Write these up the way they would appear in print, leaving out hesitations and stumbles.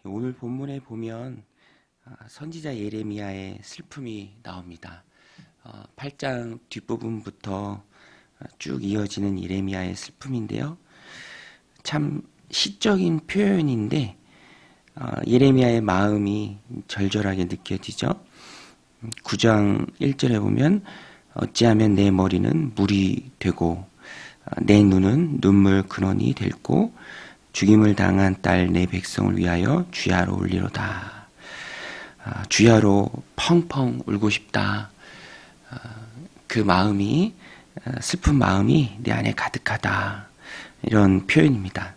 오늘 본문에 보면 선지자 예레미야의 슬픔이 나옵니다. 8장 뒷부분부터 쭉 이어지는 예레미야의 슬픔인데요. 참 시적인 표현인데 예레미야의 마음이 절절하게 느껴지죠. 9장 1절에 보면 어찌하면 내 머리는 물이 되고 내 눈은 눈물 근원이 될고 죽임을 당한 딸 내 백성을 위하여 주야로 울리로다. 주야로 펑펑 울고 싶다. 그 마음이 슬픈 마음이 내 안에 가득하다. 이런 표현입니다.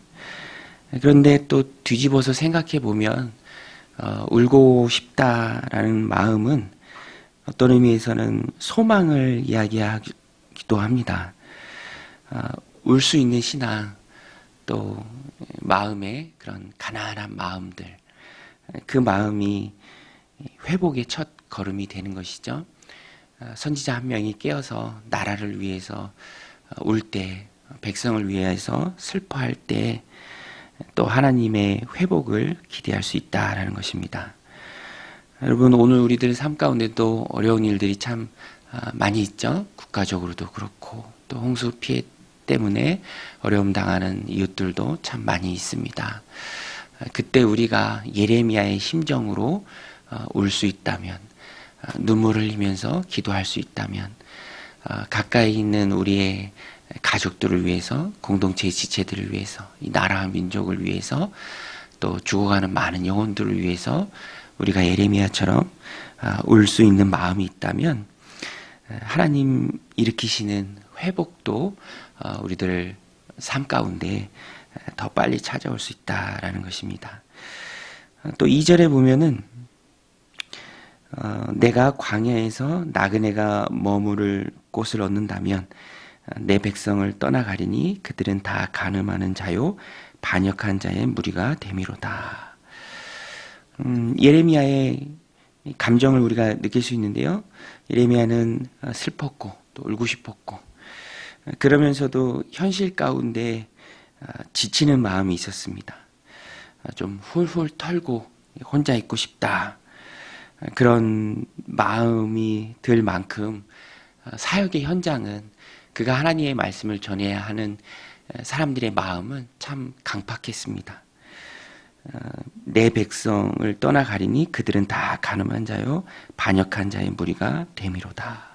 그런데 또 뒤집어서 생각해 보면 울고 싶다라는 마음은 어떤 의미에서는 소망을 이야기하기도 합니다. 울 수 있는 신앙, 또 마음의 그런 가난한 마음들, 그 마음이 회복의 첫 걸음이 되는 것이죠. 선지자 한 명이 깨어서 나라를 위해서 울 때, 백성을 위해서 슬퍼할 때 또 하나님의 회복을 기대할 수 있다라는 것입니다. 여러분, 오늘 우리들 삶 가운데도 어려운 일들이 참 많이 있죠. 국가적으로도 그렇고 또 홍수 피해 때문에 어려움 당하는 이웃들도 참 많이 있습니다. 그때 우리가 예레미야의 심정으로 울 수 있다면, 눈물을 흘리면서 기도할 수 있다면, 가까이 있는 우리의 가족들을 위해서, 공동체의 지체들을 위해서, 이 나라와 민족을 위해서, 또 죽어가는 많은 영혼들을 위해서 우리가 예레미야처럼 울 수 있는 마음이 있다면 하나님 일으키시는 회복도 우리들 삶 가운데 더 빨리 찾아올 수 있다라는 것입니다. 또 2절에 보면은 내가 광야에서 나그네가 머무를 곳을 얻는다면 내 백성을 떠나가리니 그들은 다 간음하는 자요 반역한 자의 무리가 되미로다. 예레미야의 감정을 우리가 느낄 수 있는데요. 예레미야는 슬펐고 또 울고 싶었고 그러면서도 현실 가운데 지치는 마음이 있었습니다. 좀 훌훌 털고 혼자 있고 싶다. 그런 마음이 들 만큼 사역의 현장은 그가 하나님의 말씀을 전해야 하는 사람들의 마음은 참 강팍했습니다. 내 백성을 떠나가리니 그들은 다 간음한 자요 반역한 자의 무리가 되미로다.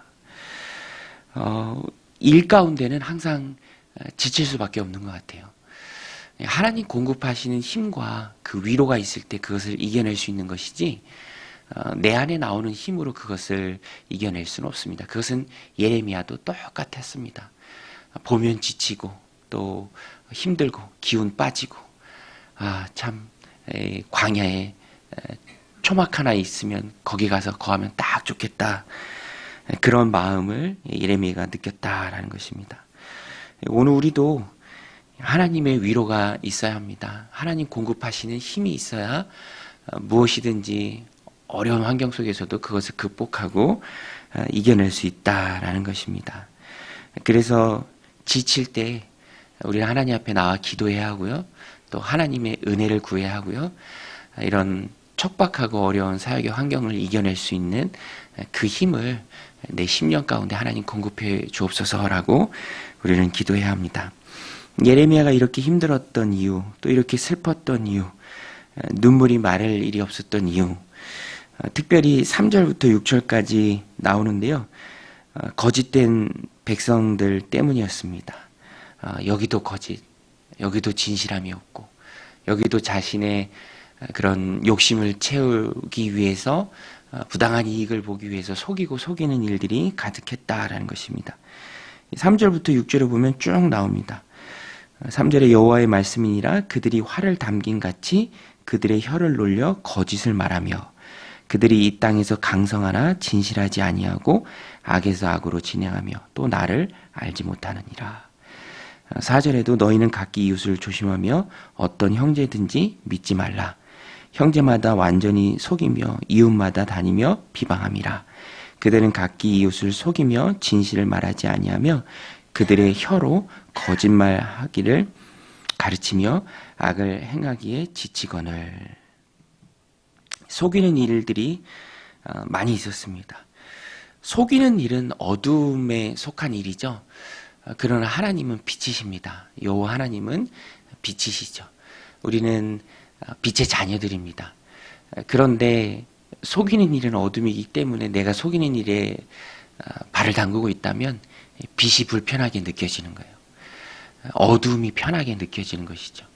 일 가운데는 항상 지칠 수밖에 없는 것 같아요. 하나님 공급하시는 힘과 그 위로가 있을 때 그것을 이겨낼 수 있는 것이지 내 안에 나오는 힘으로 그것을 이겨낼 수는 없습니다. 그것은 예레미야도 똑같았습니다. 보면 지치고 또 힘들고 기운 빠지고 참 광야에 초막 하나 있으면 거기 가서 거하면 딱 좋겠다. 그런 마음을 예레미야가 느꼈다라는 것입니다. 오늘 우리도 하나님의 위로가 있어야 합니다. 하나님 공급하시는 힘이 있어야 무엇이든지 어려운 환경 속에서도 그것을 극복하고 이겨낼 수 있다라는 것입니다. 그래서 지칠 때 우리는 하나님 앞에 나와 기도해야 하고요. 또 하나님의 은혜를 구해야 하고요. 이런 척박하고 어려운 사역의 환경을 이겨낼 수 있는 그 힘을 내 심령 가운데 하나님 공급해 주옵소서라고 우리는 기도해야 합니다. 예레미야가 이렇게 힘들었던 이유, 또 이렇게 슬펐던 이유, 눈물이 마를 일이 없었던 이유, 특별히 3절부터 6절까지 나오는데요. 거짓된 백성들 때문이었습니다. 여기도 거짓, 여기도 진실함이 없고, 여기도 자신의 그런 욕심을 채우기 위해서 부당한 이익을 보기 위해서 속이고 속이는 일들이 가득했다라는 것입니다. 3절부터 6절에 보면 쭉 나옵니다. 3절에 여호와의 말씀이니라 그들이 활을 담긴 같이 그들의 혀를 놀려 거짓을 말하며 그들이 이 땅에서 강성하나 진실하지 아니하고 악에서 악으로 진행하며 또 나를 알지 못하느니라. 4절에도 너희는 각기 이웃을 조심하며 어떤 형제든지 믿지 말라. 형제마다 완전히 속이며 이웃마다 다니며 비방함이라. 그들은 각기 이웃을 속이며 진실을 말하지 아니하며 그들의 혀로 거짓말하기를 가르치며 악을 행하기에 지치거늘. 속이는 일들이 많이 있었습니다. 속이는 일은 어둠에 속한 일이죠. 그러나 하나님은 빛이십니다. 여호와 하나님은 빛이시죠. 우리는 빛의 자녀들입니다. 그런데 속이는 일은 어둠이기 때문에 내가 속이는 일에 발을 담그고 있다면 빛이 불편하게 느껴지는 거예요. 어둠이 편하게 느껴지는 것이죠.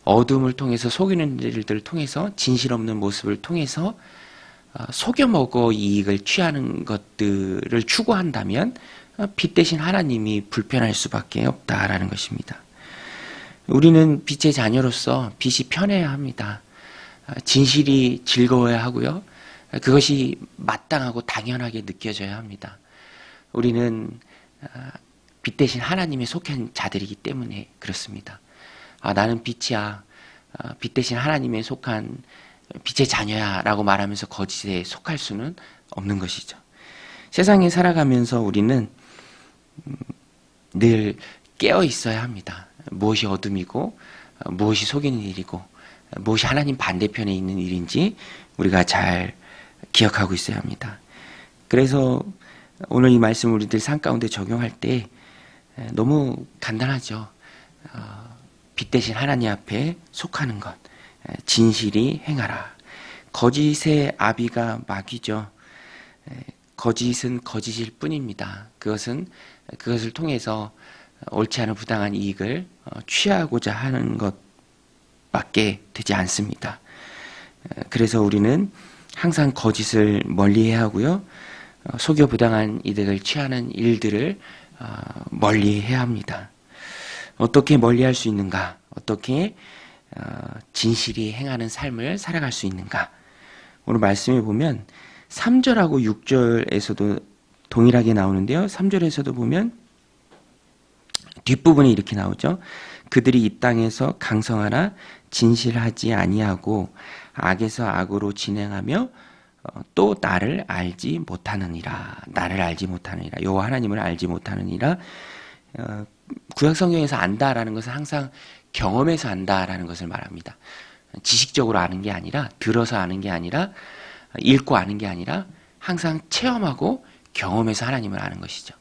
어둠을 통해서 속이는 일들을 통해서 진실 없는 모습을 통해서 속여먹어 이익을 취하는 것들을 추구한다면 빛 대신 하나님이 불편할 수밖에 없다라는 것입니다. 우리는 빛의 자녀로서 빛이 편해야 합니다. 진실이 즐거워야 하고요. 그것이 마땅하고 당연하게 느껴져야 합니다. 우리는 빛 대신 하나님에 속한 자들이기 때문에 그렇습니다. 나는 빛이야. 빛 대신 하나님에 속한 빛의 자녀야 라고 말하면서 거짓에 속할 수는 없는 것이죠. 세상에 살아가면서 우리는 늘 깨어 있어야 합니다. 무엇이 어둠이고 무엇이 속이는 일이고 무엇이 하나님 반대편에 있는 일인지 우리가 잘 기억하고 있어야 합니다. 그래서 오늘 이 말씀 우리들 삶 가운데 적용할 때 너무 간단하죠. 빛 대신 하나님 앞에 속하는 것, 진실이 행하라. 거짓의 아비가 마귀죠. 거짓은 거짓일 뿐입니다. 그것을 통해서 옳지 않은 부당한 이익을 취하고자 하는 것밖에 되지 않습니다. 그래서 우리는 항상 거짓을 멀리해야 하고요. 속여 부당한 이득을 취하는 일들을 멀리해야 합니다. 어떻게 멀리할 수 있는가? 어떻게 진실이 행하는 삶을 살아갈 수 있는가? 오늘 말씀에 보면 3절하고 6절에서도 동일하게 나오는데요. 3절에서도 보면 뒷부분에 이렇게 나오죠. 그들이 이 땅에서 강성하나 진실하지 아니하고 악에서 악으로 진행하며 또 나를 알지 못하느니라. 나를 알지 못하느니라. 여호와 하나님을 알지 못하느니라. 구약 성경에서 안다라는 것은 항상 경험해서 안다라는 것을 말합니다. 지식적으로 아는 게 아니라, 들어서 아는 게 아니라, 읽고 아는 게 아니라 항상 체험하고 경험해서 하나님을 아는 것이죠.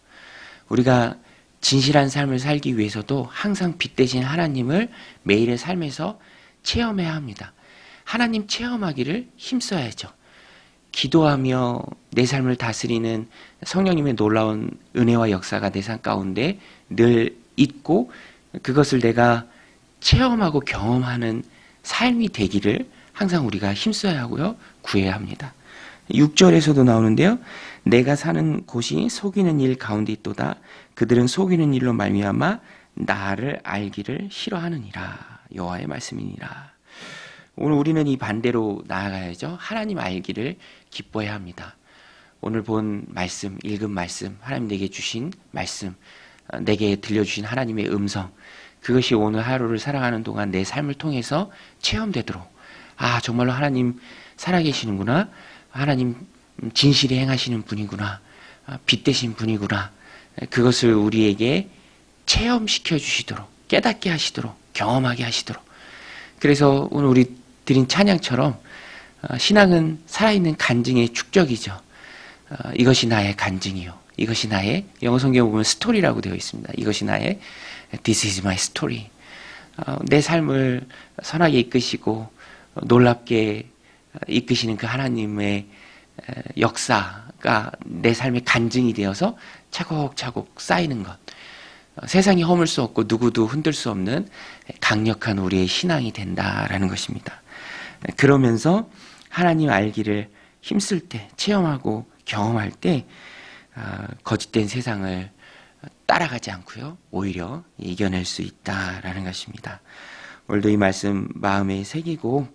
우리가 진실한 삶을 살기 위해서도 항상 빛 대신 하나님을 매일의 삶에서 체험해야 합니다. 하나님 체험하기를 힘써야죠. 기도하며 내 삶을 다스리는 성령님의 놀라운 은혜와 역사가 내 삶 가운데 늘 있고 그것을 내가 체험하고 경험하는 삶이 되기를 항상 우리가 힘써야 하고요. 구해야 합니다. 6절에서도 나오는데요. 내가 사는 곳이 속이는 일 가운데 있도다. 그들은 속이는 일로 말미암아 나를 알기를 싫어하느니라. 여호와의 말씀이니라. 오늘 우리는 이 반대로 나아가야죠. 하나님 알기를 기뻐해야 합니다. 오늘 본 말씀, 읽은 말씀, 하나님 내게 주신 말씀, 내게 들려주신 하나님의 음성, 그것이 오늘 하루를 살아가는 동안 내 삶을 통해서 체험되도록, 정말로 하나님 살아계시는구나, 하나님 진실히 행하시는 분이구나, 빛 대신 분이구나, 그것을 우리에게 체험시켜 주시도록, 깨닫게 하시도록, 경험하게 하시도록. 그래서 오늘 우리 드린 찬양처럼 신앙은 살아있는 간증의 축적이죠. 이것이 나의 간증이요. 이것이 나의, 영어 성경에 보면 스토리라고 되어 있습니다. 이것이 나의 This is my story. 내 삶을 선하게 이끄시고 놀랍게 이끄시는 그 하나님의 역사가 내 삶의 간증이 되어서 차곡차곡 쌓이는 것. 세상이 허물 수 없고 누구도 흔들 수 없는 강력한 우리의 신앙이 된다라는 것입니다. 그러면서 하나님 알기를 힘쓸 때, 체험하고 경험할 때 거짓된 세상을 따라가지 않고요. 오히려 이겨낼 수 있다라는 것입니다. 오늘도 이 말씀 마음에 새기고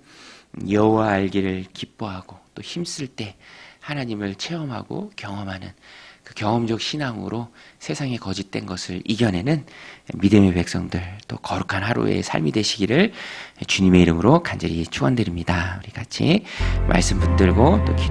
여호와 알기를 기뻐하고 또 힘쓸 때 하나님을 체험하고 경험하는 그 경험적 신앙으로 세상의 거짓된 것을 이겨내는 믿음의 백성들, 또 거룩한 하루의 삶이 되시기를 주님의 이름으로 간절히 축원드립니다. 우리 같이 말씀 붙들고 또 기도